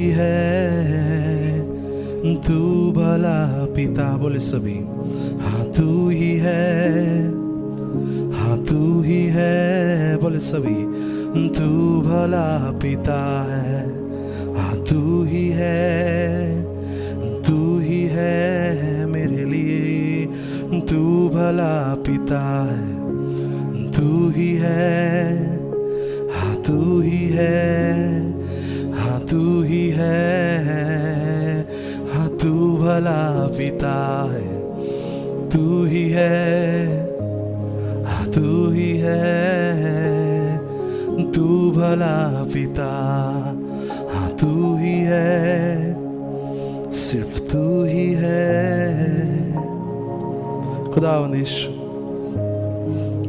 है तू भला पिता, बोले सभी। हाँ तू ही है, हाँ तू ही है, बोले सभी। तू भला पिता है, हाँ तू ही है, तू ही है मेरे लिए। तू भला पिता है, तू ही है, हाँ तू ही है, हाँ तू ही है, हाँ तू भला पिता है, तू ही है, हाँ तू ही है, तू भला पिता, हाँ तू ही है, सिर्फ तू ही है। खुदावंद यीशु,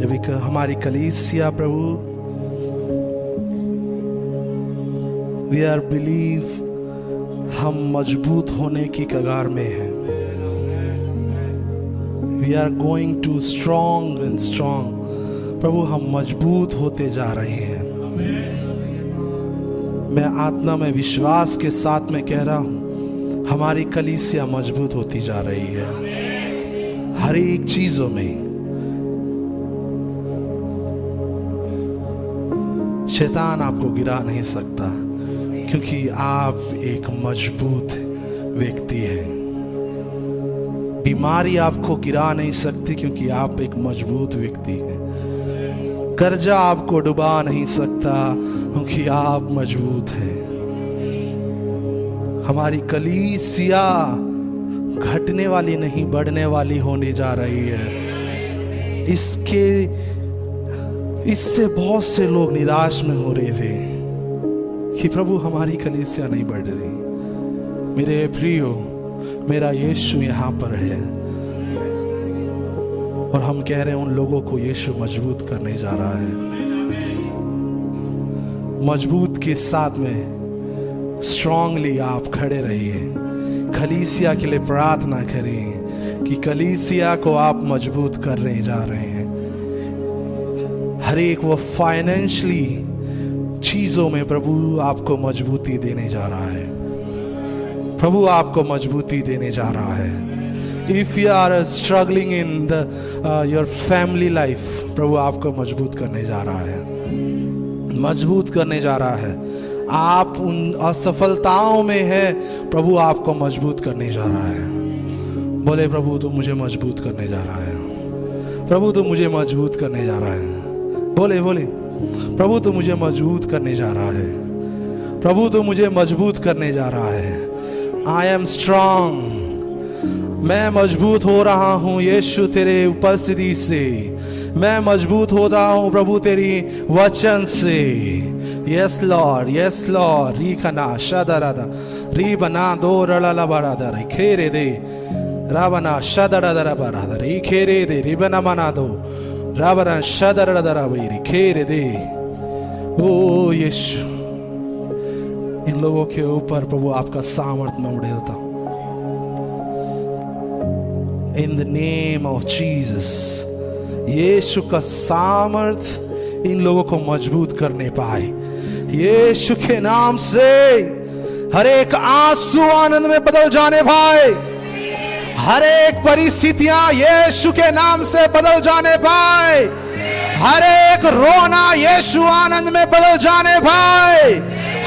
जब एक हमारी कलीसिया प्रभु वी आर बिलीव, हम मजबूत होने की कगार में हैं। We are going to strong and strong. प्रभु हम मजबूत होते जा रहे हैं। मैं आत्मा में विश्वास के साथ में कह रहा हूं, हमारी कलीसिया मजबूत होती जा रही है हर एक चीजों में। शैतान आपको गिरा नहीं सकता, क्योंकि आप एक मजबूत व्यक्ति हैं। बीमारी आपको गिरा नहीं सकती, क्योंकि आप एक मजबूत व्यक्ति हैं। कर्जा आपको डुबा नहीं सकता, क्योंकि आप मजबूत हैं। हमारी कलीसिया घटने वाली नहीं, बढ़ने वाली होने जा रही है। इससे बहुत से लोग निराश में हो रहे थे कि प्रभु हमारी कलीसिया नहीं बढ़ रही। मेरे प्रियो, मेरा यीशु यहाँ पर है, और हम कह रहे हैं उन लोगों को यीशु मजबूत करने जा रहा है। मजबूत के साथ में स्ट्रांगली आप खड़े रहिए। कलीसिया के लिए प्रार्थना करें कि कलीसिया को आप मजबूत करने जा रहे हैं। हर एक वो फाइनेंशियली चीजों में प्रभु आपको मजबूती देने जा रहा है। प्रभु आपको मजबूती देने जा रहा है। If you are struggling in your family life, प्रभु आपको मजबूत करने जा रहा है, मजबूत करने जा रहा है। आप उन असफलताओं में हैं, प्रभु आपको मजबूत करने जा रहा है। बोले प्रभु तो मुझे मजबूत करने जा रहा है, प्रभु तो मुझे मजबूत करने जा रहा है। बोले बोले प्रभु तो मुझे मजबूत करने जा रहा है, प्रभु तो मुझे मजबूत करने जा रहा है। आई एम स्ट्रांग, मैं मजबूत हो रहा हूँ यीशु तेरे उपस्थिति से। मैं मजबूत हो रहा हूँ प्रभु तेरी वचन से। Yes Lord, yes Lord. री खना शदरादा री बना दो रला बरादा रे खेरे दे रावना शदरादा बरादा रे खेरे दे री बना मना दो रावना शदरादा रे खेरे दे। ओ यीशु, इन लोगों के ऊपर प्रभु आपका सामर्थ्य मैं उड़ेलता हूँ। In the name of Jesus, यीशु का सामर्थ इन लोगों को मजबूत करने पाए। यीशु के नाम से हर एक आंसू आनंद में बदल जाने पाए। हर एक परिस्थितियां यीशु के नाम से बदल जाने पाए। हर एक रोना यीशु आनंद में बदल जाने पाए।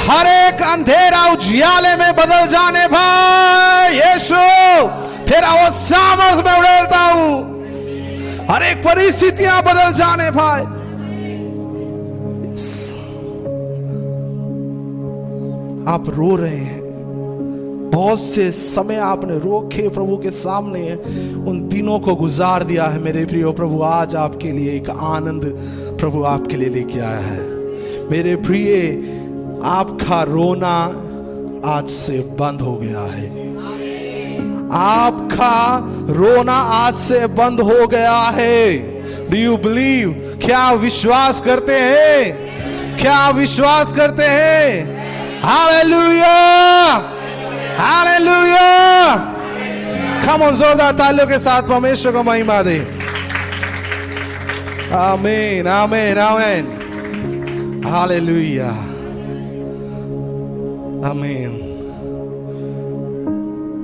हर एक अंधेरा उजियाले में बदल जाने पाए। यीशु तेरा वो सामर्थ में उड़ेलता हूं, हर एक परिस्थितियां बदल जाने पाए। आप रो रहे हैं, बहुत से समय आपने रोके प्रभु के सामने उन दिनों को गुजार दिया है। मेरे प्रियो, प्रभु आज आपके लिए एक आनंद प्रभु आपके लिए लेके आया है। मेरे प्रिय, आपका रोना आज से बंद हो गया है। आपका रोना आज से बंद हो गया है। Do you believe? क्या विश्वास करते हैं? क्या विश्वास करते हैं? Hallelujah, hallelujah. कम ऑन, जोरदार तालियों के साथ परमेश्वर को महिमा दे। आमीन, आमीन, आमीन। हालेलुया, आमीन।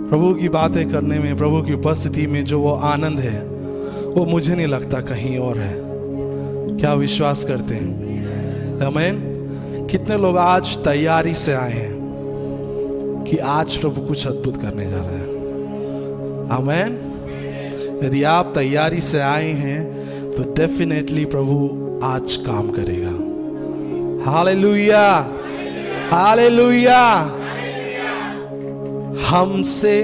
प्रभु की बातें करने में, प्रभु की उपस्थिति में जो वो आनंद है वो मुझे नहीं लगता कहीं और है। क्या विश्वास करते हैं? आमीन। कितने लोग आज तैयारी से आए हैं कि आज प्रभु कुछ अद्भुत करने जा रहे हैं? आमीन। यदि आप तैयारी से आए हैं तो डेफिनेटली प्रभु आज काम करेगा। Hallelujah, hallelujah. हमसे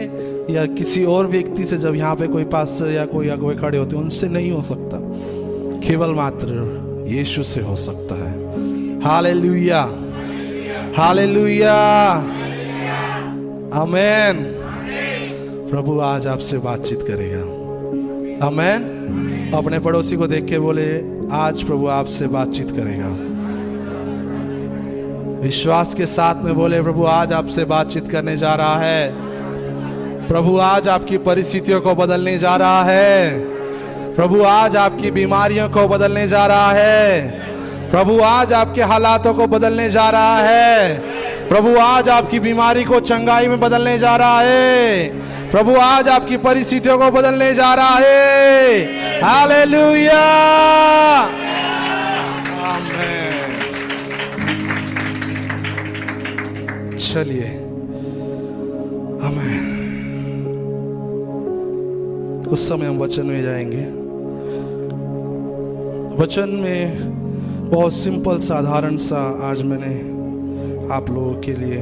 या किसी और व्यक्ति से, जब यहाँ पे कोई पास्टर या कोई अगुवे खड़े होते हैं, उनसे नहीं हो सकता, केवल मात्र यीशु से हो सकता है। हालेलुया, हालेलुया, आमीन। प्रभु आज आपसे बातचीत करेगा। आमीन। अपने पड़ोसी को देख के बोले, आज प्रभु आपसे बातचीत करेगा। विश्वास के साथ में बोले, प्रभु आज आपसे बातचीत करने जा रहा है। प्रभु आज आपकी परिस्थितियों को बदलने जा रहा है। प्रभु आज आपकी बीमारियों को बदलने जा रहा है। प्रभु आज आपके हालातों को बदलने जा रहा है। प्रभु आज आपकी बीमारी को चंगाई में बदलने जा रहा है। प्रभु आज आपकी परिस्थितियों को बदलने जा रहा है। हालेलुया, आमीन। चलिए, आमीन। कुछ समय हम वचन में जाएंगे। वचन में बहुत सिंपल साधारण सा आज मैंने आप लोगों के लिए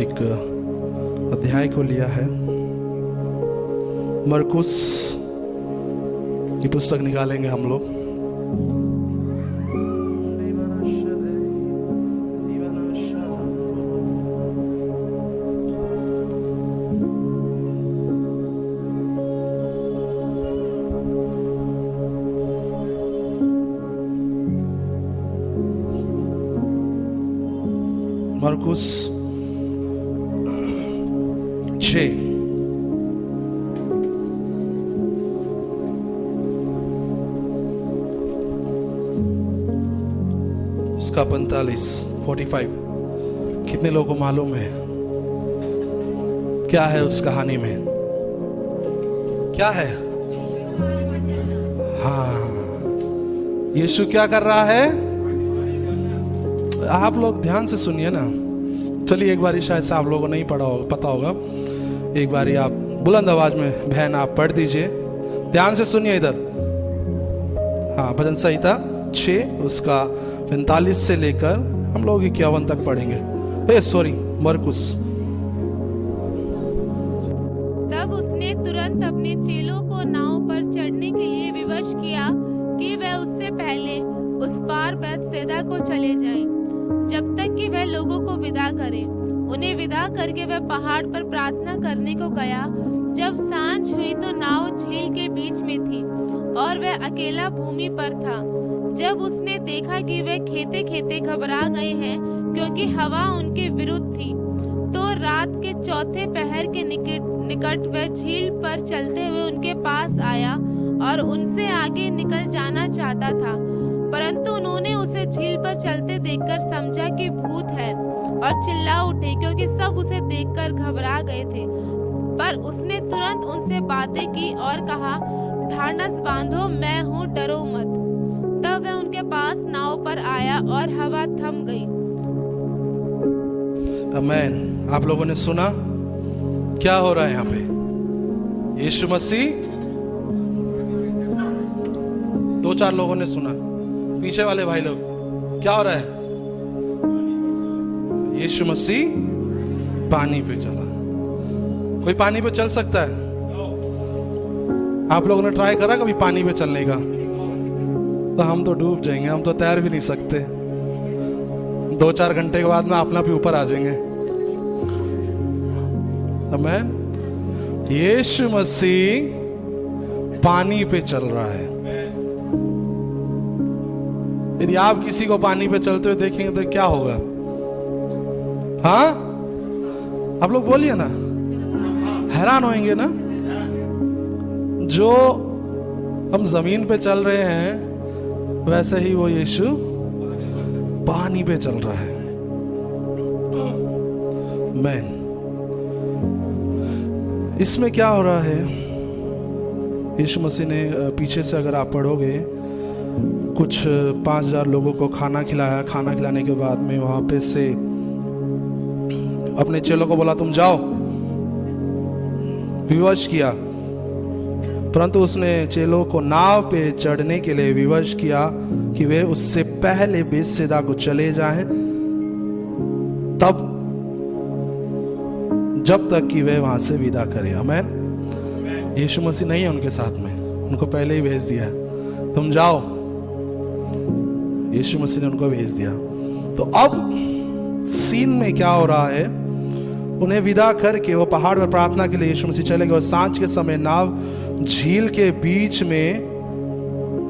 एक अध्याय को लिया है। मरकुस की पुस्तक निकालेंगे हम लोग। मरकुस 6 उसका 45 कितने लोगों को मालूम है क्या है उस कहानी में? क्या है? हाँ, यीशु क्या कर रहा है? आप लोग ध्यान से सुनिए ना। चलिए एक बारी, शायद से आप लोगों को नहीं पता होगा, एक बारी आप बुलंद आवाज में बहन आप पढ़ दीजिए। ध्यान से सुनिए इधर। हाँ, भजन संहिता 6 उसका 45 से लेकर हम लोग 51 तक पढ़ेंगे। सॉरी, मरकुस। तब उसने तुरंत अपने चेलों को नाव पर चढ़ने के लिए विवश किया कि वह उससे पहले उस पार बैतसैदा को चले जाएं, जब तक कि वह लोगों को विदा करे। उन्हें विदा करके वह पहाड़ पर प्रार्थना करने को गया। जब सांझ हुई तो नाव झील के बीच में थी और वह अकेला भूमि पर था। जब उसने देखा कि वे खेते खेते घबरा गए हैं क्योंकि हवा उनके विरुद्ध थी, तो रात के चौथे पहर के निकट वह झील पर चलते हुए उनके पास आया और उनसे आगे निकल जाना चाहता था, परंतु उन्होंने उसे झील पर चलते देखकर समझा कि भूत है और चिल्ला उठे, क्योंकि सब उसे देखकर घबरा गए थे। पर उसने तुरंत उनसे बातें की और कहा, ढाढ़स बांधो, मैं हूँ, डरो मत। तब वह उनके पास नाव पर आया और हवा थम गई। आमीन। आप लोगों ने सुना क्या हो रहा है यहाँ पे? यीशु मसीह, 2-4 लोगों ने सुना। पीछे वाले भाई लोग, क्या हो रहा है? यीशु मसीह पानी पे चला। कोई पानी पे चल सकता है? आप लोगों ने ट्राई करा कभी पानी पे चलने का? तो हम तो डूब जाएंगे, हम तो तैर भी नहीं सकते। 2-4 घंटे के बाद में अपना भी ऊपर आ जाएंगे। आमीन। यीशु मसीह पानी पे चल रहा है। यदि आप किसी को पानी पे चलते हुए देखेंगे तो क्या होगा? हाँ, आप लोग बोलिए ना, हैरान होंगे ना। जो हम जमीन पे चल रहे हैं वैसे ही वो यीशु पानी पे चल रहा है। आमीन। इसमें क्या हो रहा है, यीशु मसीह ने पीछे से अगर आप पढ़ोगे, कुछ 5000 लोगों को खाना खिलाया। खाना खिलाने के बाद में वहाँ पे से अपने चेलों को बोला तुम जाओ, विवश किया। परंतु उसने चेलों को नाव पे चढ़ने के लिए विवश किया कि वे उससे पहले बेतसैदा को चले जाएं, तब जब तक कि वे वहां से विदा करें। आमीन। यीशु मसीह नहीं है उनके साथ में, उनको पहले ही भेज दिया, तुम जाओ। यीशु मसीह ने उनको भेज दिया। तो अब सीन में क्या हो रहा है, उन्हें विदा करके वो पहाड़ पर प्रार्थना के लिए यीशु मसीह चले गए। और सांझ के समय नाव झील के बीच में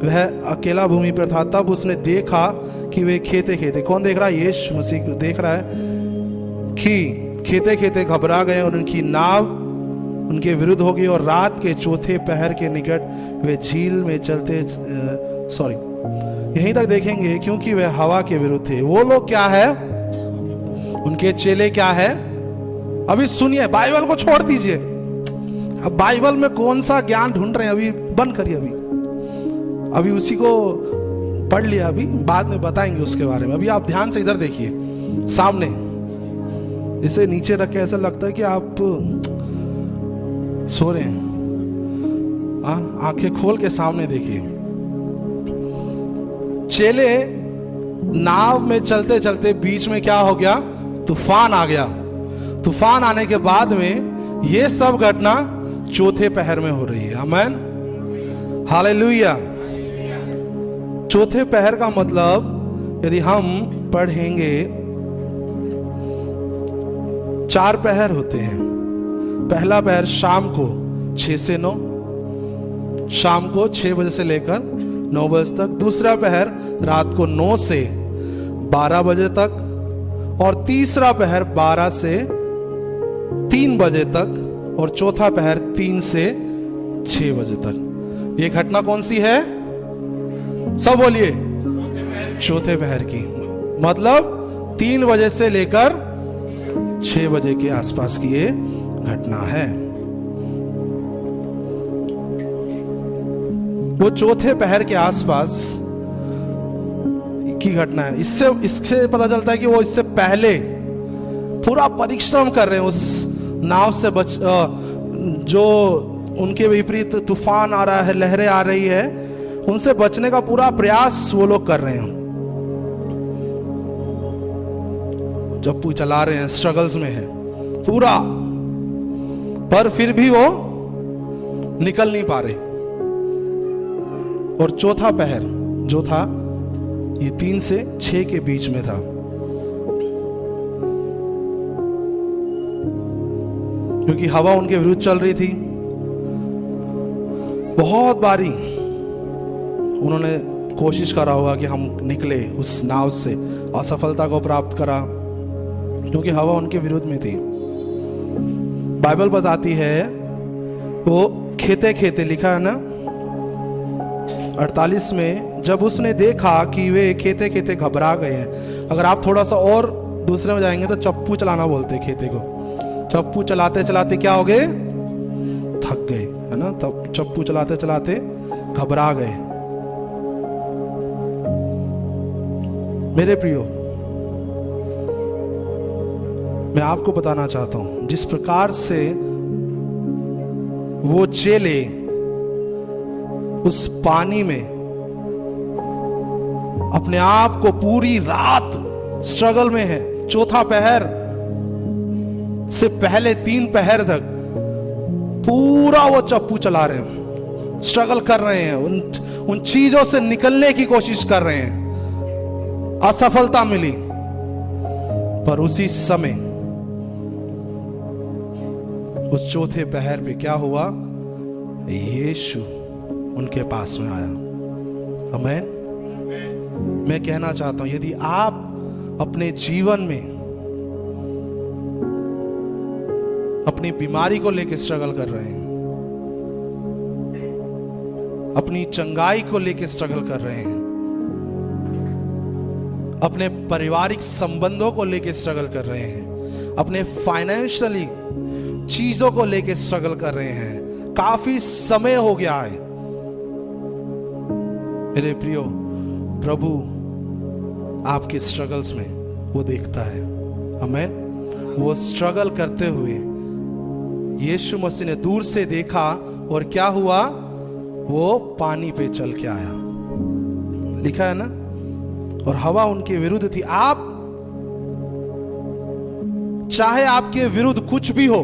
वह अकेला भूमि पर था। तब उसने देखा कि वे खेते खेते, कौन देख रहा है? यीशु मसीह देख रहा है कि खेते खेते घबरा गए और उनकी नाव उनके विरुद्ध हो गई। और रात के चौथे पहर के निकट वे झील में चलते यहीं तक देखेंगे, क्योंकि वे हवा के विरुद्ध थे। वो लोग क्या है, उनके चेले क्या है? अभी सुनिए, बाइबल को छोड़ दीजिए। अब बाइबल में कौन सा ज्ञान ढूंढ रहे हैं, अभी बंद करिए। अभी उसी को पढ़ लिया, अभी बाद में बताएंगे उसके बारे में। अभी आप ध्यान से इधर देखिए, सामने इसे नीचे रख के ऐसा लगता है कि आप सो रहे हैं। आंखें खोल के सामने देखिए। चेले नाव में चलते चलते बीच में क्या हो गया? तूफान आ गया। तूफान आने के बाद में ये सब घटना चौथे पहर में हो रही है। आमीन, हालेलुया। चौथे पहर का मतलब यदि हम पढ़ेंगे, 4 पहर होते हैं। पहला पहर शाम को 6 से 9, शाम को 6 बजे से लेकर 9 बजे तक। दूसरा पहर रात को 9 से 12 बजे तक। और तीसरा पहर 12 से 3 बजे तक। और चौथा पहर 3 से 6 बजे तक। ये घटना कौन सी है? सब बोलिए, चौथे पहर की। मतलब 3 बजे से लेकर 6 बजे के आसपास की ये घटना है। वो चौथे पहर के आसपास की घटना है। इससे पता चलता है कि वो इससे पहले पूरा परिश्रम कर रहे हैं उस नाव से जो उनके विपरीत तूफान आ रहा है, लहरें आ रही है, उनसे बचने का पूरा प्रयास वो लोग कर रहे हैं। जब चला रहे हैं, स्ट्रगल्स में है पूरा, पर फिर भी वो निकल नहीं पा रहे। और चौथा पहर जो था, ये 3 से 6 के बीच में था, क्योंकि हवा उनके विरुद्ध चल रही थी। बहुत बारी उन्होंने कोशिश करा होगा कि हम निकले उस नाव से, असफलता को प्राप्त करा, क्योंकि हवा उनके विरुद्ध में थी। बाइबल बताती है, वो खेते खेते, लिखा है ना 48 में, जब उसने देखा कि वे खेते खेते घबरा गए हैं। अगर आप थोड़ा सा और दूसरे में जाएंगे तो चप्पू चलाना बोलते हैं खेते को। चप्पू चलाते चलाते क्या हो गए? थक गए, है ना। तब चप्पू चलाते चलाते घबरा गए। मेरे प्रियो, मैं आपको बताना चाहता हूं, जिस प्रकार से वो चेले उस पानी में अपने आप को पूरी रात स्ट्रगल में है, चौथा पहर से पहले 3 पहर तक पूरा वो चप्पू चला रहे हैं, स्ट्रगल कर रहे हैं, उन चीजों से निकलने की कोशिश कर रहे हैं। असफलता मिली, पर उसी समय उस चौथे पहर पे क्या हुआ? यीशु उनके पास में आया। आमीन। मैं कहना चाहता हूं, यदि आप अपने जीवन में अपनी बीमारी को लेकर स्ट्रगल कर रहे हैं, अपनी चंगाई को लेकर स्ट्रगल कर रहे हैं, अपने पारिवारिक संबंधों को लेकर स्ट्रगल कर रहे हैं, अपने फाइनेंशियली चीजों को लेके स्ट्रगल कर रहे हैं, काफी समय हो गया है। मेरे प्रियो, प्रभु आपके स्ट्रगल्स में वो देखता है। आमीन। वो स्ट्रगल करते हुए यीशु मसीह ने दूर से देखा और क्या हुआ, वो पानी पे चल के आया। लिखा है ना, और हवा उनके विरुद्ध थी। आप चाहे आपके विरुद्ध कुछ भी हो,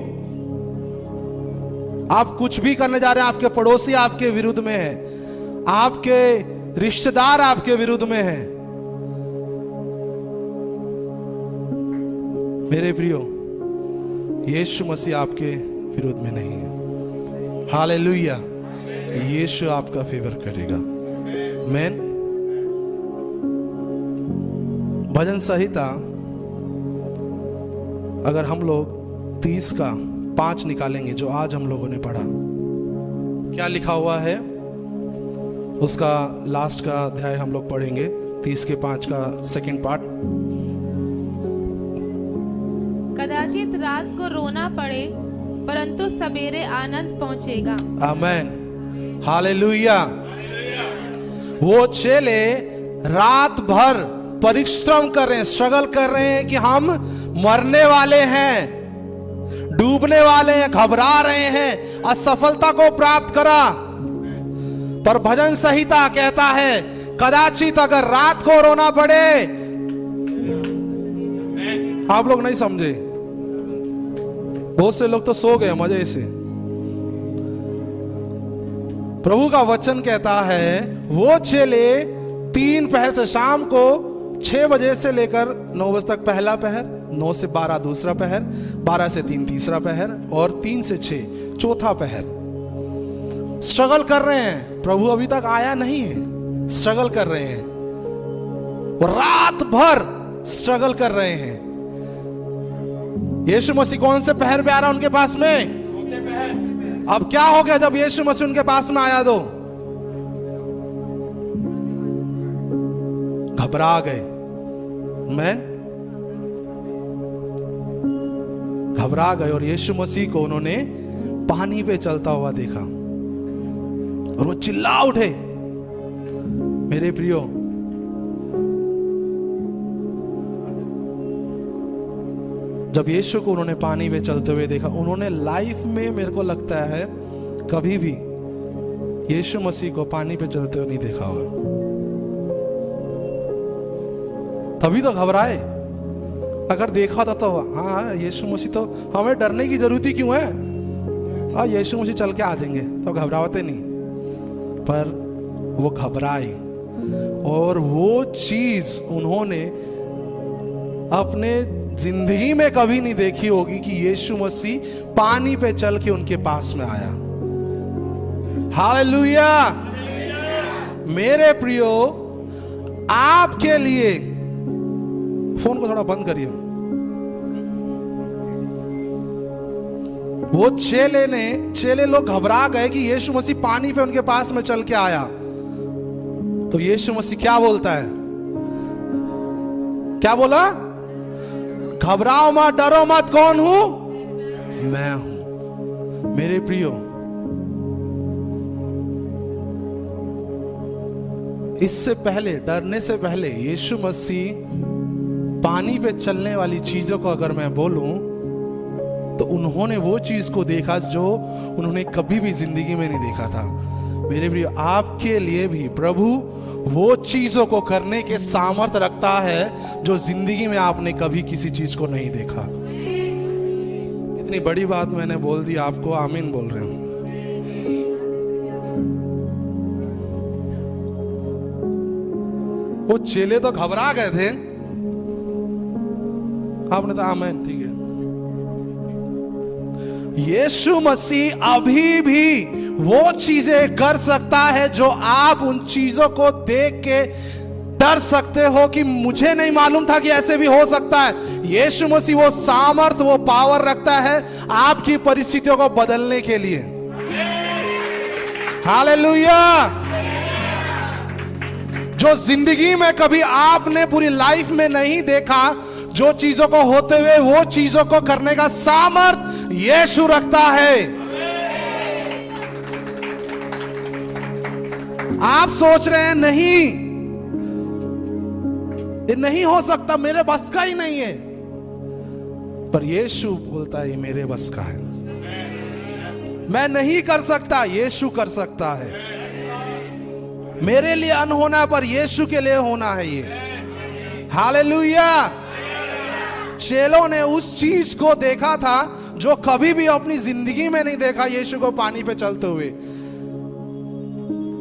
आप कुछ भी करने जा रहे हैं, आपके पड़ोसी आपके विरुद्ध में है, आपके रिश्तेदार आपके विरुद्ध में है, मेरे प्रियो, यीशु मसीह आपके विरोध में नहीं है। हालेलुया। यीशु आपका फेवर करेगा। आमीन। भजन संहिता अगर हम लोग 30 का 5 निकालेंगे, जो आज हम लोगों ने पढ़ा, क्या लिखा हुआ है उसका लास्ट का अध्याय हम लोग पढ़ेंगे, 30 के 5 का सेकंड पार्ट। कदाचित रात को रोना पड़े, परंतु सवेरे आनंद पहुंचेगा। आमीन। हालेलुया। वो चेले रात भर परिश्रम कर रहे हैं, स्ट्रगल कर रहे हैं कि हम मरने वाले हैं, डूबने वाले हैं, घबरा रहे हैं, असफलता को प्राप्त करा। पर भजन संहिता कहता है कदाचित अगर रात को रोना पड़े। आप लोग नहीं समझे, बहुत से लोग तो सो गए मजे से। प्रभु का वचन कहता है वो चेले 3 पहर से, शाम को 6 बजे से लेकर 9 बजे तक पहला पहर, 9 से 12 दूसरा पहर, 12 से 3 तीसरा पहर, और 3 से 6 चौथा पहर स्ट्रगल कर रहे हैं। प्रभु अभी तक आया नहीं है, स्ट्रगल कर रहे हैं, और रात भर स्ट्रगल कर रहे हैं। यीशु मसीह कौन से पहर पे आ रहा उनके पास में? अब क्या हो गया जब यीशु मसीह उनके पास में आया तो घबरा गए। मैं घबरा गए और यीशु मसीह को उन्होंने पानी पे चलता हुआ देखा और वो चिल्ला उठे। मेरे प्रियो, जब यीशु को उन्होंने पानी पे चलते हुए देखा, उन्होंने लाइफ में, मेरे को लगता है, कभी भी यीशु मसीह को पानी पे चलते हुए नहीं देखा होगा। तभी तो घबराए। अगर देखा होता तो हाँ यीशु मसीह, तो हमें डरने की जरूरत ही क्यों है, हाँ यीशु मसीह चल के आ जाएंगे, तो घबराते नहीं। पर वो घबराए, और वो चीज उन्होंने अपने जिंदगी में कभी नहीं देखी होगी कि यीशु मसीह पानी पे चल के उनके पास में आया। हालेलुया। मेरे प्रियो, आपके लिए, फोन को थोड़ा बंद करिए। वो चेले लोग घबरा गए कि यीशु मसीह पानी पे उनके पास में चल के आया। तो यीशु मसीह क्या बोलता है? क्या बोला? घबराओ मत, डरो मत, कौन हूं? मैं हूं। मेरे प्रियो, इससे पहले, डरने से पहले, यीशु मसीह पानी पे चलने वाली चीजों को अगर मैं बोलूं तो उन्होंने वो चीज को देखा जो उन्होंने कभी भी जिंदगी में नहीं देखा था। मेरे प्रियो, आपके लिए भी प्रभु वो चीजों को करने के सामर्थ्य रखता है जो जिंदगी में आपने कभी किसी चीज को नहीं देखा। इतनी बड़ी बात मैंने बोल दी आपको, आमीन बोल रहे हूं। वो चेले तो घबरा गए थे, आपने तो आमीन, ठीक है। यीशु मसीह अभी भी वो चीजें कर सकता है जो आप उन चीजों को देख के डर सकते हो कि मुझे नहीं मालूम था कि ऐसे भी हो सकता है। यीशु मसीह वो सामर्थ्य, वो पावर रखता है आपकी परिस्थितियों को बदलने के लिए। हालेलुया। जो जिंदगी में कभी आपने पूरी लाइफ में नहीं देखा, जो चीजों को होते हुए वो चीजों को करने का सामर्थ यीशु रखता है। आप सोच रहे हैं नहीं, ये नहीं हो सकता, मेरे बस का ही नहीं है, पर यीशु बोलता है ये मेरे बस का है। मैं नहीं कर सकता, यीशु कर सकता है। मेरे लिए अनहोना है, पर यीशु के लिए होना है ये। हालेलुया। चेलों ने उस चीज को देखा था जो कभी भी अपनी जिंदगी में नहीं देखा, यीशु को पानी पे चलते हुए।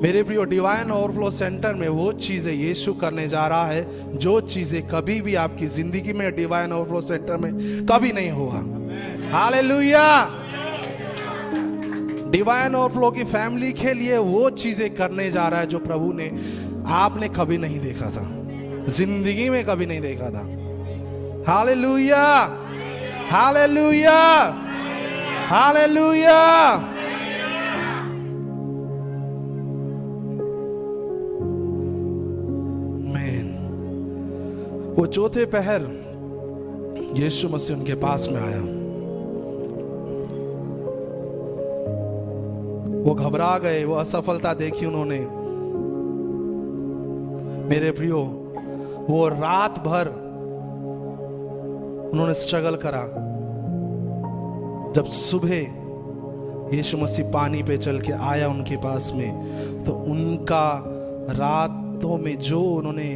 मेरे प्रियो, डिवाइन ओवरफ्लो सेंटर में वो चीजें यीशु करने जा रहा है जो चीजें कभी भी आपकी जिंदगी में डिवाइन ओवरफ्लो सेंटर में कभी नहीं हुआ। हालेलुया। डिवाइन ओवरफ्लो की फैमिली के लिए वो चीजें करने जा रहा है जो प्रभु ने आपने कभी नहीं देखा था, जिंदगी में कभी नहीं देखा था। Hallelujah, hallelujah, hallelujah. मैन, वो चौथे पहर यीशु मसीह उनके पास में आया। वो घबरा गए, वो असफलता देखी उन्होंने। मेरे प्रियो, वो रात भर उन्होंने स्ट्रगल करा। जब सुबह यीशु मसीह पानी पे चल के आया उनके पास में, तो उनका रातों में जो उन्होंने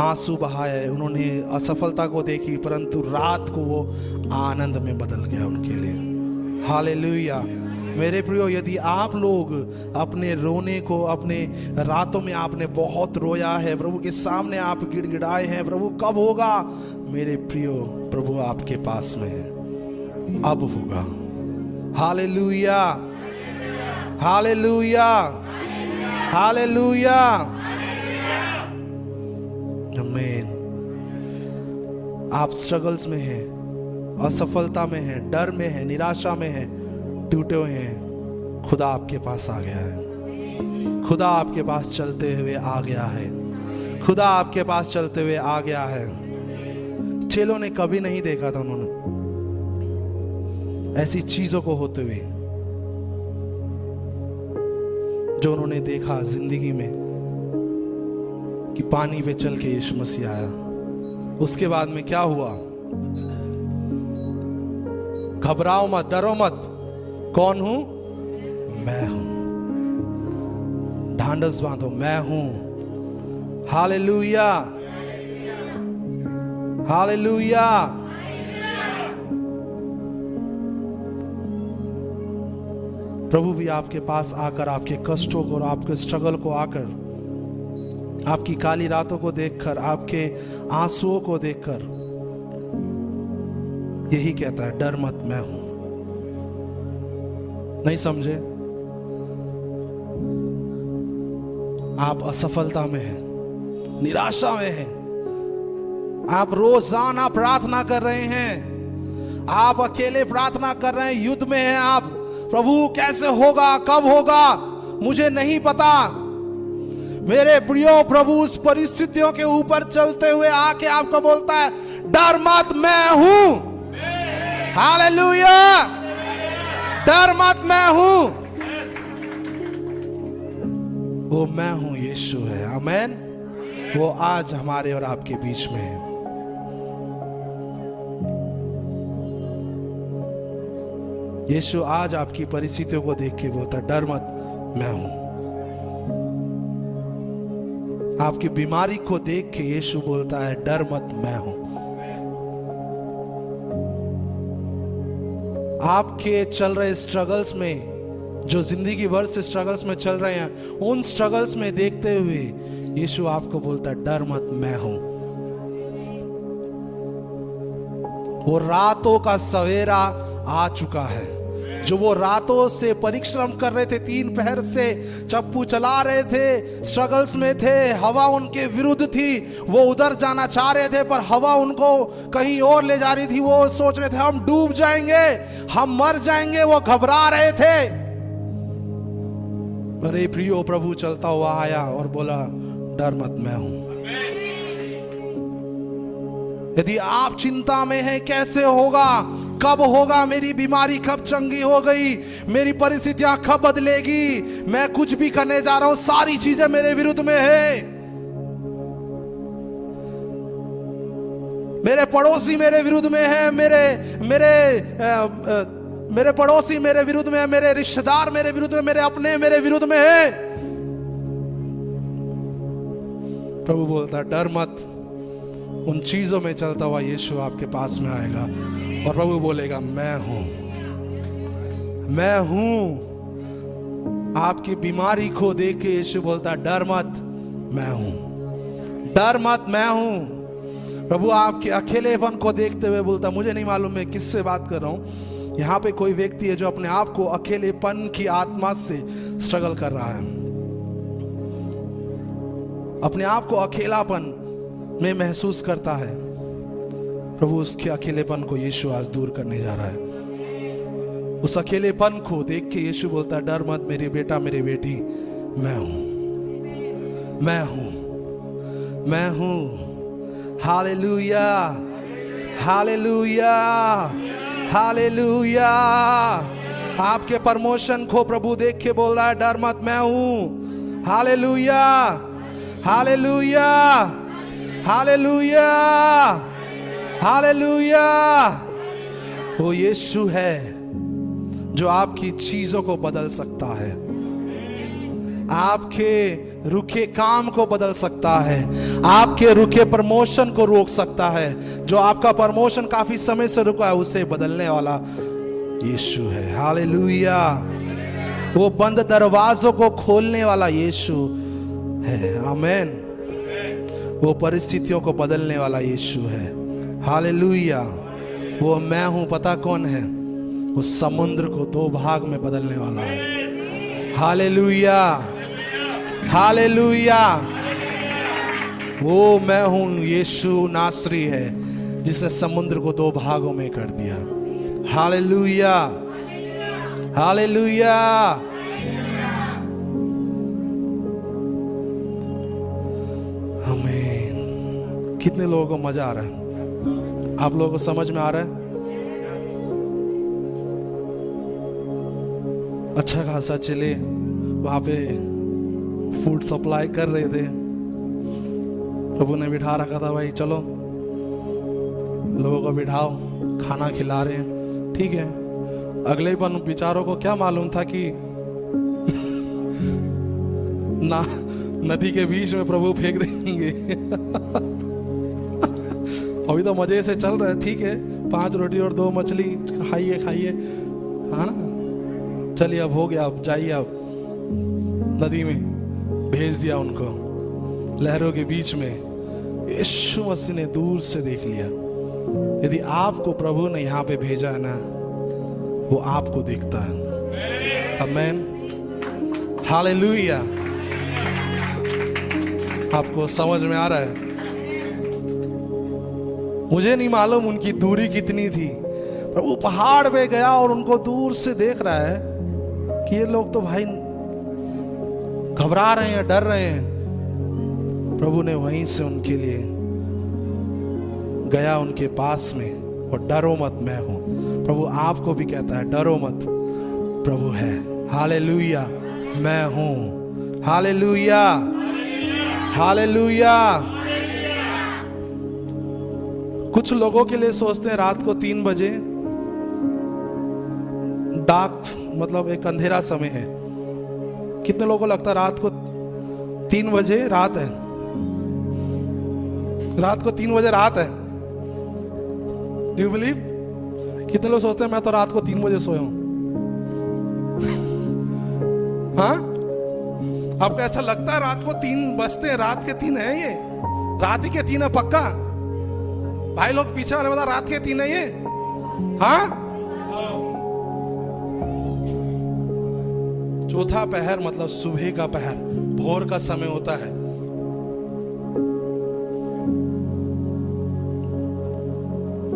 आंसू बहाए, उन्होंने असफलता को देखी, परंतु रात को वो आनंद में बदल गया उनके लिए। हालेलुया। मेरे प्रियो, यदि आप लोग अपने रोने को, अपने रातों में आपने बहुत रोया है, प्रभु के सामने आप गिड़गिड़ाए हैं, प्रभु कब होगा, मेरे प्रियो, प्रभु आपके पास में है, अब होगा। Hallelujah, hallelujah, hallelujah. आमीन। आप स्ट्रगल्स में हैं, असफलता में हैं, डर में हैं, निराशा में हैं, टूटे हुए हैं, खुदा आपके पास आ गया है। खुदा आपके पास चलते हुए आ गया है। खुदा आपके पास चलते हुए आ गया है। चेलों ने कभी नहीं देखा था उन्होंने ऐसी चीजों को होते हुए जो उन्होंने देखा जिंदगी में, कि पानी पे चल के यीशु मसीह आया। उसके बाद में क्या हुआ? घबराओ मत, डरो मत। कौन हूं? मैं हूं। ढांढस बांधो, मैं हूं। Hallelujah, hallelujah. प्रभु भी आपके पास आकर आपके कष्टों को और आपके स्ट्रगल को आकर, आपकी काली रातों को देखकर, आपके आंसुओं को देखकर यही कहता है, डर मत, मैं हूं। नहीं समझे? आप असफलता में हैं, निराशा में हैं, आप रोजाना प्रार्थना कर रहे हैं, आप अकेले प्रार्थना कर रहे हैं, युद्ध में हैं आप। प्रभु कैसे होगा, कब होगा, मुझे नहीं पता। मेरे प्रियो, प्रभु उस परिस्थितियों के ऊपर चलते हुए आके आपको बोलता है, डर मत, मैं हूं। हालेलुया, डर मत, मैं हूं। वो मैं हूं यीशु है। आमीन। वो आज हमारे और आपके बीच में है। यीशु आज आपकी परिस्थितियों को देख के बोलता है, डर मत, मैं हूं। आपकी बीमारी को देख के यीशु बोलता है, डर मत, मैं हूं। आपके चल रहे स्ट्रगल्स में, जो जिंदगी भर से स्ट्रगल्स में चल रहे हैं, उन स्ट्रगल्स में देखते हुए यीशु आपको बोलता है, डर मत, मैं हूं। वो रातों का सवेरा आ चुका है। जो वो रातों से परिश्रम कर रहे थे, 3 पहर से चप्पू चला रहे थे, स्ट्रगल्स में थे, हवा उनके विरुद्ध थी, वो उधर जाना चाह रहे थे पर हवा उनको कहीं और ले जा रही थी। वो सोच रहे थे हम डूब जाएंगे, हम मर जाएंगे, वो घबरा रहे थे। मेरे प्रियो, प्रभु चलता हुआ आया और बोला, डर मत, मैं हूं। यदि आप चिंता में हैं, कैसे होगा, कब होगा, मेरी बीमारी कब चंगी हो गई, मेरी परिस्थितियां कब बदलेगी, मैं कुछ भी करने जा रहा हूं सारी चीजें मेरे विरुद्ध में है, मेरे पड़ोसी मेरे विरुद्ध में है, मेरे पड़ोसी मेरे विरुद्ध में है, मेरे रिश्तेदार मेरे विरुद्ध में, मेरे अपने मेरे विरुद्ध में है। प्रभु बोलता है डर मत, उन चीजों में चलता हुआ यीशु आपके पास में आएगा और प्रभु बोलेगा मैं हूं, मैं हूं। आपकी बीमारी को देख के यीशु बोलता है डर मत, मैं हूं, डर मत, मैं हूं। प्रभु आपके अकेलेपन को देखते हुए बोलता मुझे नहीं मालूम मैं किससे बात कर रहा हूं, यहां पे कोई व्यक्ति है जो अपने आप को अकेलेपन की आत्मा से स्ट्रगल कर रहा है, अपने आप को अकेलापन में महसूस करता है। प्रभु उसके अकेलेपन को यीशु आज दूर करने जा रहा है। उस अकेलेपन को देख के यीशु बोलता है डर मत मेरी बेटा मेरी बेटी, मैं हूं, मैं हूं, मैं हूं। Hallelujah, hallelujah, hallelujah. आपके प्रमोशन को प्रभु देख के बोल रहा है डर मत, मैं हूं। Hallelujah, hallelujah, hallelujah, hallelujah. वो यीशु है जो आपकी चीजों को बदल सकता है, आपके रुके काम को बदल सकता है, आपके रुके प्रमोशन को रोक सकता है। जो आपका प्रमोशन काफी समय से रुका है उसे बदलने वाला यीशु है। हालेलुया। वो बंद दरवाजों को खोलने वाला यीशु है। आमीन। वो परिस्थितियों को बदलने वाला यीशु है। हालेलुया। वो मैं हूं पता कौन है? उस समुद्र को दो भाग में बदलने वाला है। Hallelujah, hallelujah. वो मैं हूं यीशु नासरी है जिसने समुद्र को दो भागों में कर दिया। Hallelujah, hallelujah. आमीन। कितने लोगों को मजा आ रहा है? आप लोगों को समझ में आ रहा है? अच्छा खासा चले वहां पे फूड सप्लाई कर रहे थे, प्रभु ने बिठा रखा था, भाई चलो लोगों को बिठाओ, खाना खिला रहे हैं, ठीक है। अगले पन बेचारों को क्या मालूम था कि ना नदी के बीच में प्रभु फेंक देंगे। अभी तो मजे से चल रहा है, ठीक है, 5 रोटी और 2 मछली खाइए खाइए, हाँ ना, चलिए अब हो गया, अब जाइए, अब नदी में भेज दिया उनको लहरों के बीच में। यीशु मसीह ने दूर से देख लिया। यदि आपको प्रभु ने यहाँ पे भेजा है ना, वो आपको देखता है। आमीन, हालेलुया। आपको समझ में आ रहा है? मुझे नहीं मालूम उनकी दूरी कितनी थी, पर वो पहाड़ पे गया और उनको दूर से देख रहा है कि ये लोग तो भाई घबरा रहे हैं, डर रहे हैं। प्रभु ने वहीं से उनके लिए गया उनके पास में, और डरो मत मैं हूं। प्रभु आपको भी कहता है डरो मत, प्रभु है। हालेलुया, मैं हूं। Hallelujah, hallelujah. कुछ लोगों के लिए सोचते हैं रात को 3 बजे डार्क, मतलब एक अंधेरा समय है। कितने लोगों को लगता है रात को 3 बजे रात है? रात को 3 बजे रात है? Do you believe? कितने लोग सोचते हैं मैं तो रात को 3 बजे सोया हूं? हाँ, आपको ऐसा लगता है रात को 3 बजते हैं? रात के 3 है ये, रात ही के 3 है पक्का। भाई लोग पीछे वाले बता रात के 3 है ये? हाँ, चौथा पहर मतलब सुबह का पहर, भोर का समय होता है।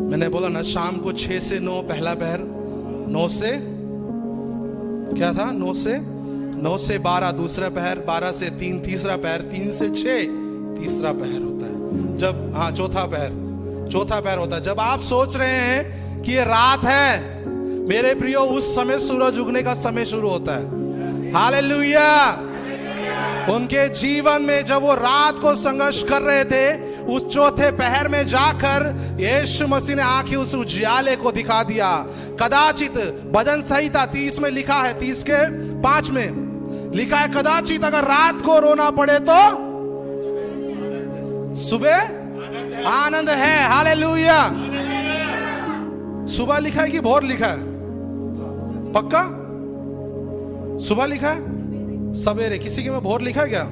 मैंने बोला ना शाम को 6 से 9 पहला पहर, 9 से क्या था, 9 से 12 दूसरा पहर, 12 से 3 तीसरा पहर, 3 से 6 तीसरा पहर होता है। जब चौथा पहर होता है। जब आप सोच रहे हैं कि ये रात है, मेरे प्रियो उस समय सूरज उगने का समय शुरू होता है। हालेलुया। उनके जीवन में जब वो रात को संघर्ष कर रहे थे, उस चौथे पहर में जाकर यीशु मसीह ने आके उस उजियाले को दिखा दिया। कदाचित भजन संहिता 30 में लिखा है, 30 के 5 में लिखा है, कदाचित अगर रात को रोना पड़े तो सुबह आनंद है। हालेलुया। सुबह लिखा है कि भोर लिखा है? पक्का सुबह लिखा है? सवेरे? किसी के में भोर लिखा है क्या?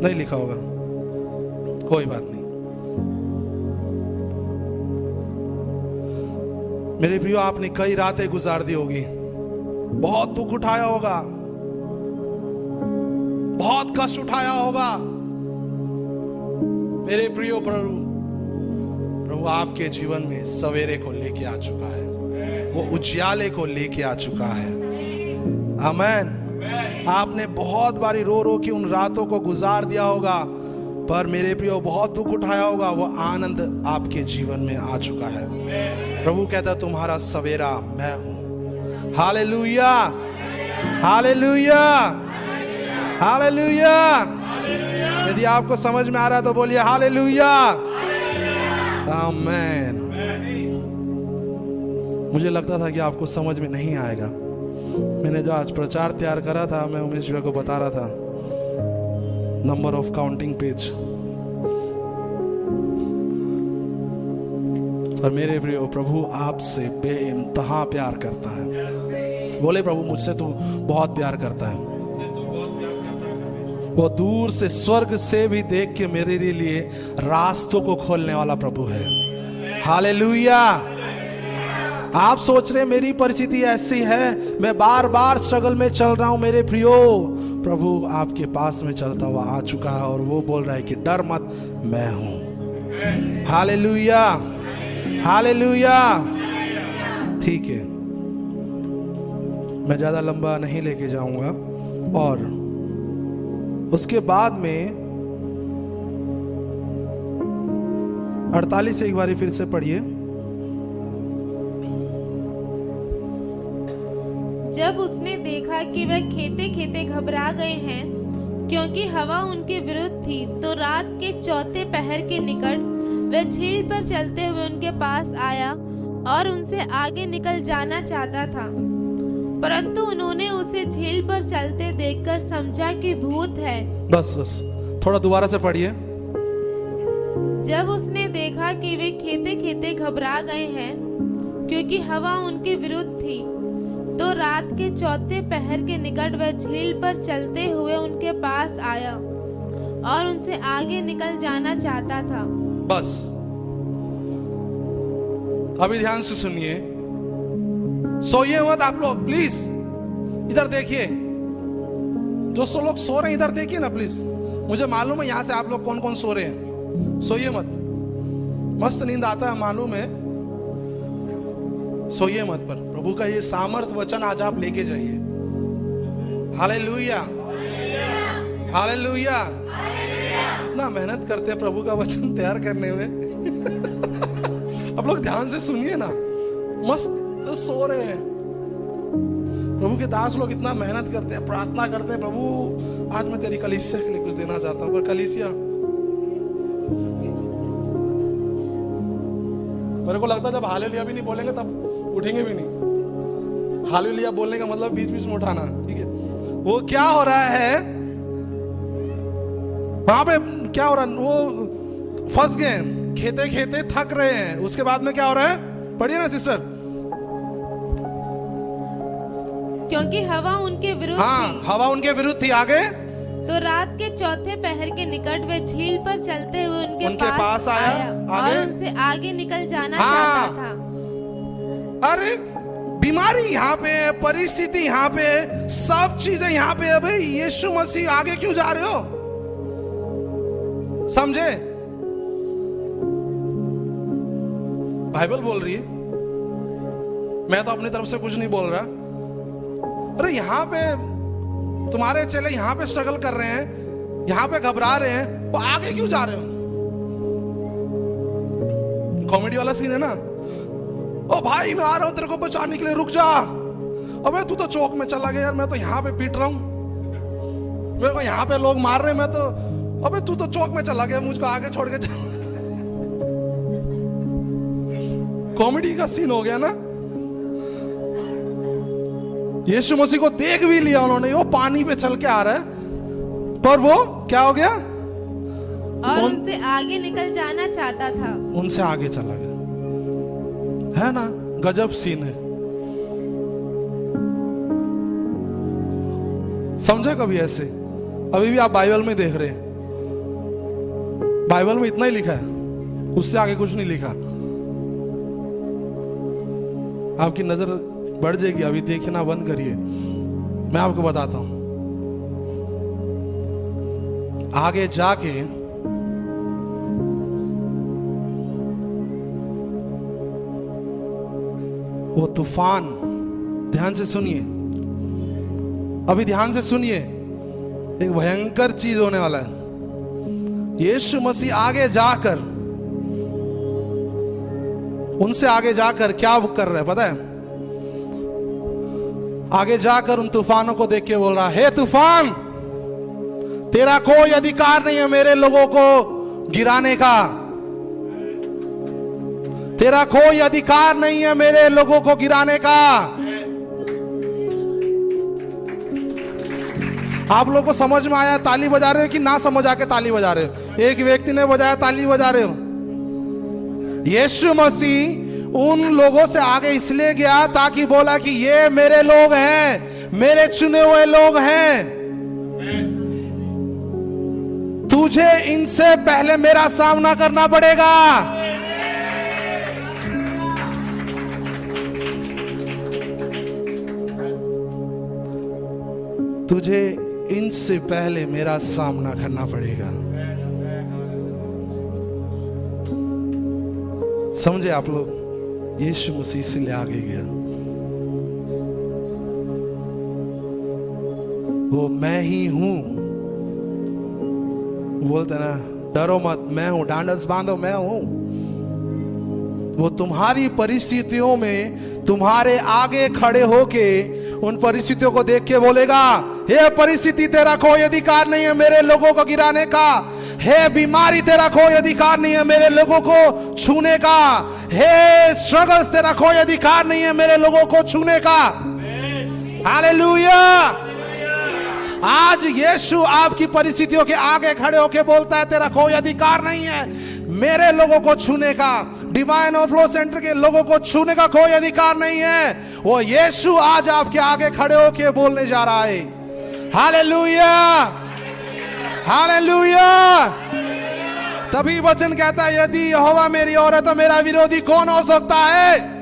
नहीं लिखा होगा, कोई बात नहीं। मेरे प्रियो, आपने कई रातें गुजार दी होगी, बहुत दुख उठाया होगा, बहुत कष्ट उठाया होगा। मेरे प्रियो, प्रभु आपके जीवन में सवेरे को लेके आ चुका है, वो उजियाले को लेके आ चुका है। आमेन। आपने बहुत बारी रो रो के उन रातों को गुजार दिया होगा, पर मेरे प्रियो बहुत दुख उठाया होगा, वो आनंद आपके जीवन में आ चुका है। प्रभु कहता है, तुम्हारा सवेरा मैं हूं। Hallelujah, hallelujah, hallelujah. यदि आपको समझ में आ रहा है तो बोलिए हालेलुया, आमेन। मुझे लगता था कि आपको समझ में नहीं आएगा। मैंने जो आज प्रचार तैयार करा था, मैं उमेश भैया को बता रहा था, नंबर ऑफ काउंटिंग पेज। और मेरे प्रियो, प्रभु आपसे बेइंतहा प्यार करता है। बोले, प्रभु मुझसे तो बहुत प्यार करता है। वो दूर से स्वर्ग से भी देख के मेरे लिए रास्तों को खोलने वाला प्रभु है। हालेलुया। आप सोच रहे मेरी परिस्थिति ऐसी है, मैं बार बार स्ट्रगल में चल रहा हूं। मेरे प्रियो, प्रभु आपके पास में चलता हुआ आ चुका है और वो बोल रहा है कि डर मत, मैं हूं। Hallelujah, hallelujah. ठीक है, मैं ज्यादा लंबा नहीं लेके जाऊंगा। और उसके बाद में 48 एक बारी फिर से पढ़िए। जब उसने देखा कि वे खेते खेते घबरा गए हैं, क्योंकि हवा उनके विरुद्ध थी, तो रात के चौथे पहर के निकट वह झील पर चलते हुए उनके पास आया और उनसे आगे निकल जाना चाहता था, परंतु उन्होंने उसे झील पर चलते देखकर समझा कि भूत है। बस थोड़ा दोबारा से पढ़िए। जब उसने देखा कि वे खेते खेते घबरा गए हैं, क्योंकि हवा उनके विरुद्ध थी, तो रात के चौथे पहर के निकट वह झील पर चलते हुए उनके पास आया और उनसे आगे निकल जाना चाहता था। बस अभी ध्यान से सुनिए, सोइए मत आप लोग, प्लीज इधर देखिए। जो लोग सो रहे हैं इधर देखिए ना प्लीज। मुझे मालूम है यहाँ से आप लोग कौन कौन सो रहे हैं। सोइए मत, मस्त नींद आता है मालूम है, सोइए मत। पर प्रभु का ये सामर्थ वचन आज आप लेके जाइए। Hallelujah, hallelujah. इतना मेहनत करते हैं प्रभु का वचन तैयार करने में। आप लोग ध्यान से सुनिए ना, मस्त सो रहे हैं। प्रभु के दास लोग इतना मेहनत करते हैं, प्रार्थना करते हैं, प्रभु आज मैं तेरी कलीसिया के लिए कुछ देना चाहता हूं। पर कलीसिया, मेरे को लगता है जब हालेलुया भी नहीं बोलेंगे तब उठेंगे भी नहीं। हालेलुया बोलने का मतलब बीच बीच में उठाना, ठीक है। वो क्या हो रहा है वहां पे, क्या हो रहा है, वो फंस गए, खेते खेते थक रहे हैं। उसके बाद में क्या हो रहा है, पढ़िए ना सिस्टर। क्योंकि हवा उनके विरुद्ध थी। हवा उनके विरुद्ध थी। आगे, तो रात के चौथे पहर के निकट वे झील पर चलते हुए उनके पास आया और उनसे आगे निकल जाना चाहता था। अरे बीमारी यहाँ पे है, परिस्थिति यहाँ पे है, सब चीजें यहाँ पे है। भाई यीशु मसीह, आगे क्यों जा रहे हो? समझे? बाइबल बोल रही है, मैं तो अपनी तरफ से कुछ नहीं बोल रहा। अरे यहाँ पे तुम्हारे चेले यहाँ पे स्ट्रगल कर रहे हैं, यहाँ पे घबरा रहे हैं, वो आगे क्यों जा रहे हो? कॉमेडी वाला सीन है ना, ओ भाई मैं आ रहा हूं तेरे को बचाने के लिए, रुक जा। अबे तू तो चौक में चला गया यार, मैं तो यहाँ पे पीट रहा हूं, मेरे को यहाँ पे लोग मार रहे हैं, मैं तो, अबे तू तो चौक में चला गया, मुझको आगे छोड़ के चला। कॉमेडी का सीन हो गया ना। यीशु मसीह को देख भी लिया उन्होंने, वो पानी पे चल के आ रहा है, पर वो क्या हो गया, और उनसे आगे निकल जाना चाहता था, उनसे आगे चला गया। है ना, गजब सीन है। समझे कभी ऐसे? अभी भी आप बाइबल में देख रहे हैं, बाइबल में इतना ही लिखा है, उससे आगे कुछ नहीं लिखा। आपकी नजर बढ़ जाएगी, अभी देखना बंद करिए, मैं आपको बताता हूं। आगे जाके वो तूफान, ध्यान से सुनिए, अभी ध्यान से सुनिए, एक भयंकर चीज होने वाला है। यीशु मसीह आगे जाकर, उनसे आगे जाकर क्या कर रहे हैं पता है? आगे जाकर उन तूफानों को देख के बोल रहा है, हे तूफान, तेरा कोई अधिकार नहीं है मेरे लोगों को गिराने का, तेरा कोई अधिकार नहीं है मेरे लोगों को गिराने का। आप लोगों को समझ में आया ताली बजा रहे हो कि ना समझ आके ताली बजा रहे हो? एक व्यक्ति ने बजाया, ताली बजा रहे हो। यीशु मसीह उन लोगों से आगे इसलिए गया ताकि बोला कि ये मेरे लोग हैं, मेरे चुने हुए लोग हैं, तुझे इनसे पहले मेरा सामना करना पड़ेगा। तुझे इनसे पहले मेरा सामना करना पड़ेगा। समझे आप लोग? यीशु मसीह से ले आगे गया, वो मैं ही हूं, बोलते ना, डरो मत, मैं हूं, ढांढस बांधो, मैं हूं। वो तुम्हारी परिस्थितियों में तुम्हारे आगे खड़े होके उन परिस्थितियों को देख के बोलेगा, हे परिस्थिति, तेरा कोई अधिकार नहीं है मेरे लोगों को गिराने का। हे बीमारी, तेरा कोई अधिकार नहीं है मेरे लोगों को छूने का। हे स्ट्रगल्स, तेरा कोई अधिकार नहीं है मेरे लोगों को छूने का। हालेलुया। आज यीशु आपकी परिस्थितियों के आगे खड़े होके बोलता है, तेरा कोई अधिकार नहीं है मेरे लोगों को छूने का। डिवाइन ओवरफ्लो सेंटर के लोगों को छूने का कोई अधिकार नहीं है। वो यीशु आज आपके आगे खड़े होके बोलने जा रहा है। Hallelujah, hallelujah. तभी वचन कहता है, यदि यहोवा मेरी ओर है तो मेरा विरोधी कौन हो सकता है?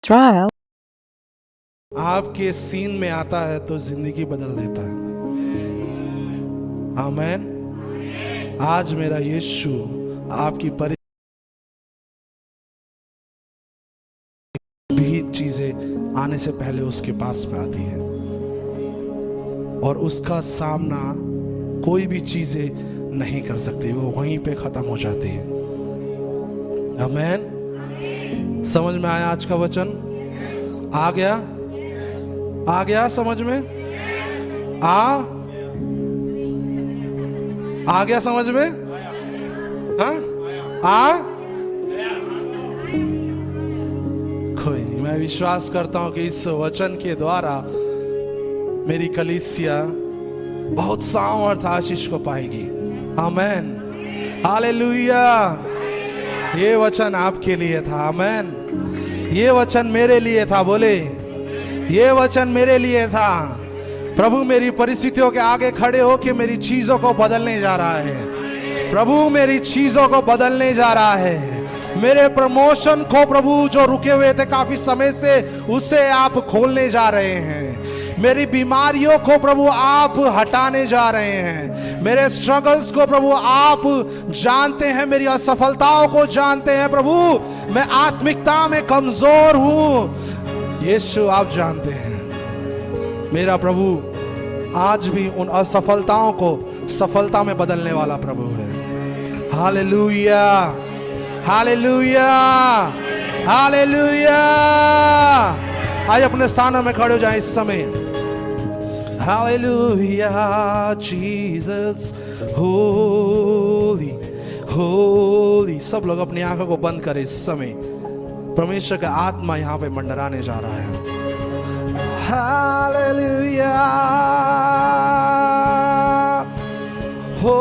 trial आपके सीन में आता है तो जिंदगी बदल देता है। आमेन। आज मेरा यीशु आपकी भी चीजें आने से पहले उसके पास में आती है और उसका सामना कोई भी चीजें नहीं कर सकती, वो वहीं पे खत्म हो जाती है। आमेन। समझ में आया आज का वचन? आ गया समझ में? आ गया समझ में? कोई नहीं, मैं विश्वास करता हूं कि इस वचन के द्वारा मेरी कलीसिया बहुत सामर्थ आशीष को पाएगी। आमेन। हालेलुया। ये वचन आपके लिए था। आमेन। ये वचन मेरे लिए था। बोले, ये वचन मेरे लिए था। प्रभु मेरी परिस्थितियों के आगे खड़े हो के मेरी चीजों को बदलने जा रहा है। प्रभु मेरी चीजों को बदलने जा रहा है। मेरे प्रमोशन को प्रभु जो रुके हुए थे काफी समय से, उसे आप खोलने जा रहे हैं। मेरी बीमारियों को प्रभु आप हटाने जा रहे हैं। मेरे स्ट्रगल्स को प्रभु आप जानते हैं। मेरी असफलताओं को जानते हैं प्रभु। मैं आत्मिकता में कमजोर हूं, यीशु आप जानते हैं। मेरा प्रभु आज भी उन असफलताओं को सफलता में बदलने वाला प्रभु है। Hallelujah, hallelujah, hallelujah. आज अपने स्थानों में खड़े हो जाएं इस समय। Hallelujah, Jesus Holi Holi. सब लोग अपनी आंखों को बंद करें इस समय। परमेश्वर का आत्मा यहां पे मंडराने जा रहा है। हालेलुया, हो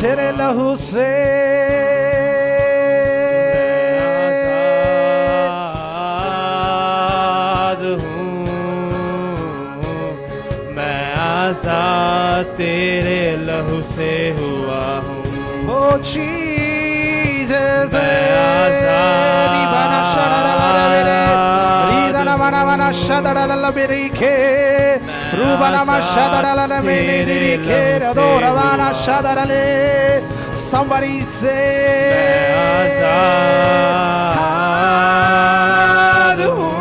तेरे लहू से आजाद हूँ, मैं आजाद तेरे लहू से हुआ हूँ। ओ जीसस, मैं आजाद somebody say आजाद हूँ,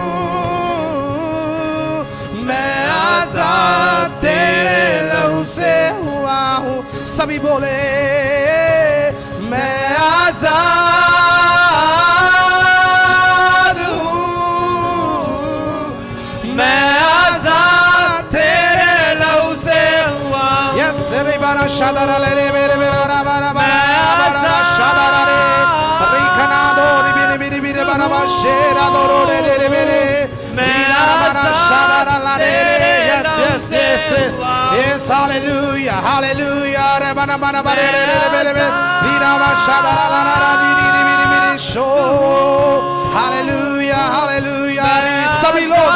मैं आजाद तेरे लहू से हुआ हूँ। सभी बोले, मैं आजाद हूँ, मैं आजाद तेरे लहू से हुआ हूँ। यस रे बारा शादारा ले रे मेरे मेरा बारा बारा शादारा रे रिखना दो रे मेरे मेरे बारा शेरा दो रे रे मेरे मेरा बारा शादारा ला रे। Yes yes yes yes, hallelujah hallelujah रे बारा बारा रे रे रे मेरे मेरा बारा शादारा ला रा दी दी मेरे मेरे शो। Hallelujah hallelujah. सभी लोग,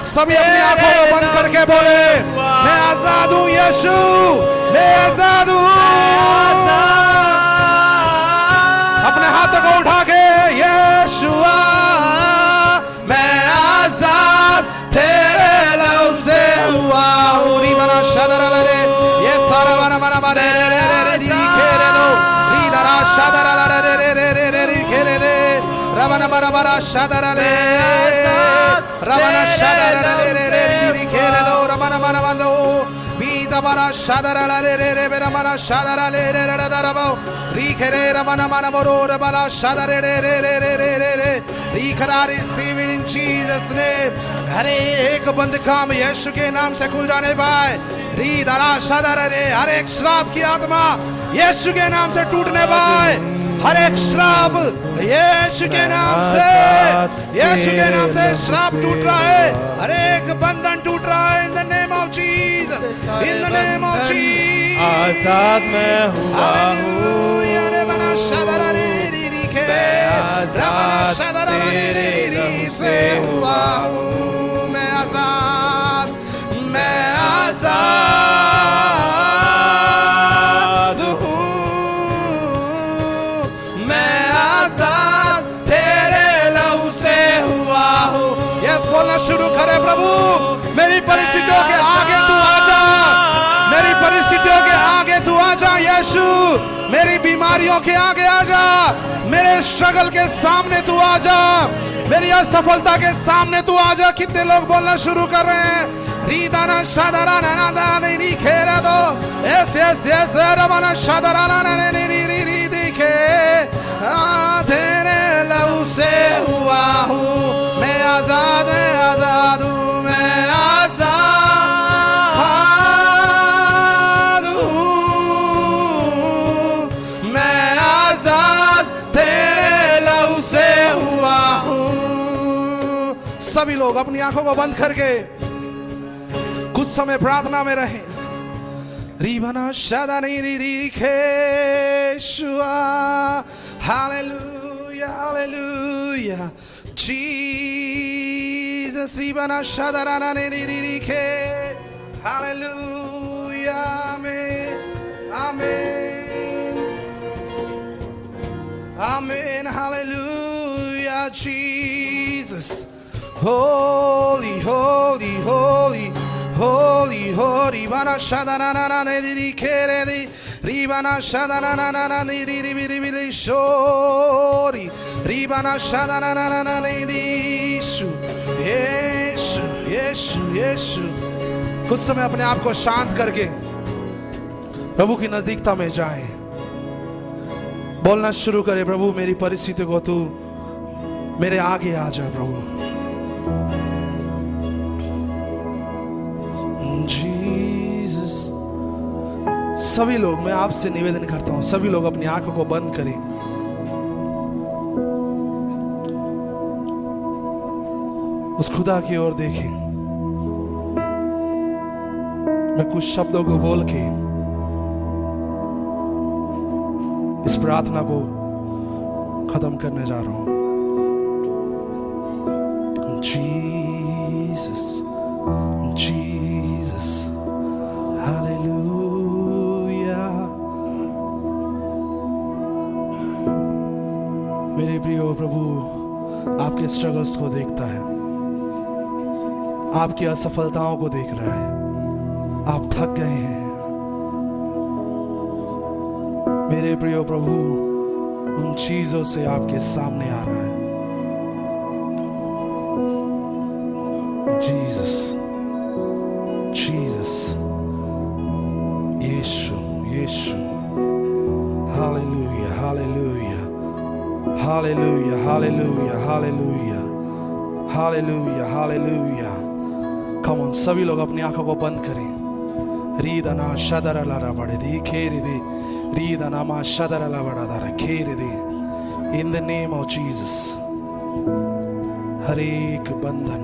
सभी अपनी आंखों को बंद करके बोले, मैं आजाद हूँ यीशु, मैं आजाद हूँ। अपने हाथों को उठा के, यीशुआ मैं आजाद तेरे लहू से हुआ हूँ। री बना शादर रे, ये सारा बना बना बना रे रे रे रे री खेरे दो, री दरा शादर रे रे रे रे रे री खेरे दे, रबना बना बना शादर ले, रबना शादर रे रे रे री खेरे दो, रबना बना बना दो। बीता शादरा रे रे रे बेरा मना शादरा ले रे रे दरबो रीखे रे रमना मना बोरो रे बला शादरे रे रे रे रे रे रे रे रीखरा रिसीव इन जीसस नेम। हर एक बंद काम यीशु के नाम से खुल जाने पाए। री दरा शादरा रे, हर एक श्राप की आत्मा यीशु के नाम से टूटने पाए। हर एक श्राप यीशु के नाम से, यीशु के नाम से श्राप टूट रहा है। हर एक बंधन टूट रहा है। In the name of Jesus, in the name of Jesus आजाद मैं हुआ हूँ। हालेलुया रे बना शादरा रे री री आजाद तेरे लहू से हुआ हूँ। मैं आजाद, मैं आजाद हूँ, मैं आजाद तेरे लहू से हुआ हूँ। यस बोलना शुरू करे, प्रभु मेरी परिस्थितियों के आगे तू आजा, मेरी परिस्थितियों के आगे तू आजा यीशु, मेरी बीमारियों के आगे आजा, मेरे स्ट्रगल के सामने तू आजा, मेरी असफलता के सामने तू आजा। कितने लोग बोलना शुरू कर रहे हैं? रीदाना शादारा नाना नी खेरा दो, यस यस यस रवाना शादारा नाना नी री री री दिखे, तेरे लहू से हुआ हूँ, मैं आजाद हूँ, मैं आजाद हूँ, मैं आजाद तेरे लहू से हुआ हूँ। सभी लोग अपनी आंखों को बंद करके कुछ समय प्रार्थना में रहें। रीबना शादा नहीं री री खेशुआ, हालेलुया हालेलुया जीसस, रीबना शादा राना नहीं री री खे, hallelujah amen amen amen, hallelujah Jesus, holy holy holy holy holy, bana shadana na na ne di kere di, ribana shadana na na na ni di di di di shori, ribana shadana na na na ne di Yeshu Yeshu Yeshu Yeshu। कुछ समय अपने आप को शांत करके प्रभु की नजदीकता में जाएं, बोलना शुरू करें, प्रभु मेरी परिस्थिति को तू मेरे आगे आ जा प्रभु। जीसस, सभी लोग, मैं आपसे निवेदन करता हूं, सभी लोग अपनी आंखों को बंद करें। उस खुदा की ओर देखें। मैं कुछ शब्दों को बोल के इस प्रार्थना को खत्म करने जा रहा हूं। Jesus Jesus hallelujah. मेरे प्रिय प्रभु आपके स्ट्रगल्स को देखता है, आपकी असफलताओं को देख रहा है। आप थक गए हैं मेरे प्रिय प्रभु, उन चीजों से आपके सामने आ रहा है। जीसस जीसस यीशु यीशु, hallelujah hallelujah hallelujah hallelujah hallelujah hallelujah hallelujah. Come on, सभी लोग अपनी आंखों को बंद करें। रीदना शदरा लारा बड़े दी खेर दे, रीदना मा शदरा ला बड़ा दारा खेर दे। In the name of Jesus, हर एक बंधन,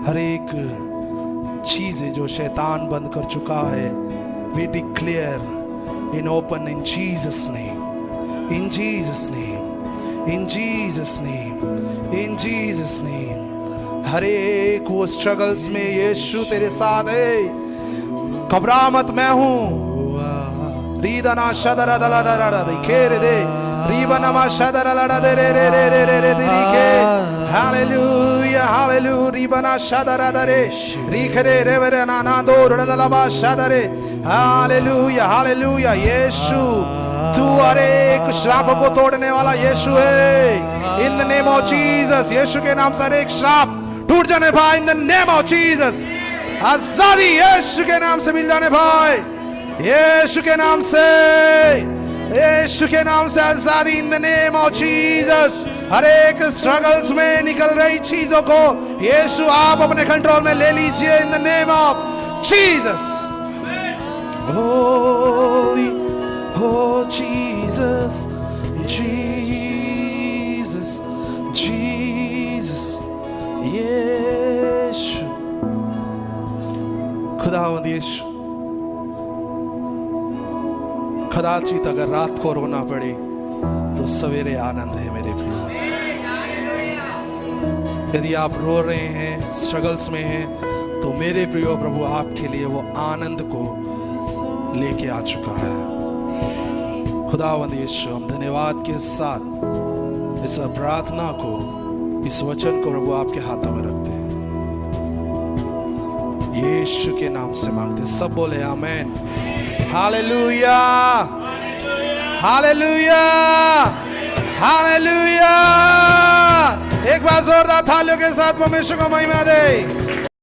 हर एक चीजें जो शैतान बंद कर चुका है, we declare in open in Jesus name, in Jesus name, in Jesus name, in Jesus name. हर एक वो स्ट्रगल्स में यीशु तेरे साथ है, घबरा मत, मैं हूं। रीदना शदरा दला दरा दे खेर दे, रीबना मा शदरा लड़ा दे रे रे रे रे रे रे दी के, हालेलुया हालेलुया। रीबना शदरा दरे रीखरे रे रे ना ना दो रदला बा शदरे, हालेलुया हालेलुया। यीशु तू हर एक श्राप को तोड़ने वाला यीशु है। In the name of Jesus, यीशु के नाम से हर एक श्राप टूट जाने भाई। In the name of Jesus, आजादी यीशु के नाम से मिल जाने भाई, यीशु के नाम से, यीशु के नाम से आजादी। In the name of Jesus, हर एक स्ट्रगल्स में निकल रही चीजों को यीशु आप अपने कंट्रोल में ले लीजिए। इन the name of Jesus, Holi हो जीसस जीसस जीसस यीशु, खुदावंद यीशु। कदाचित अगर रात को रोना पड़े, सवेरे आनंद है मेरे प्रियो। यदि आप रो रहे हैं, स्ट्रगल्स में हैं, तो मेरे प्रियो प्रभु आपके लिए वो आनंद को लेके आ चुका है। खुदावंद यीशु, हम धन्यवाद के साथ इस प्रार्थना को, इस वचन को प्रभु आपके हाथों में रखते हैं। यीशु के नाम से मांगते, सब बोले आमेन। Hallelujah, hallelujah, hallelujah. एक बार जोरदार थालियों के साथ परमेश्वर को महिमा दे।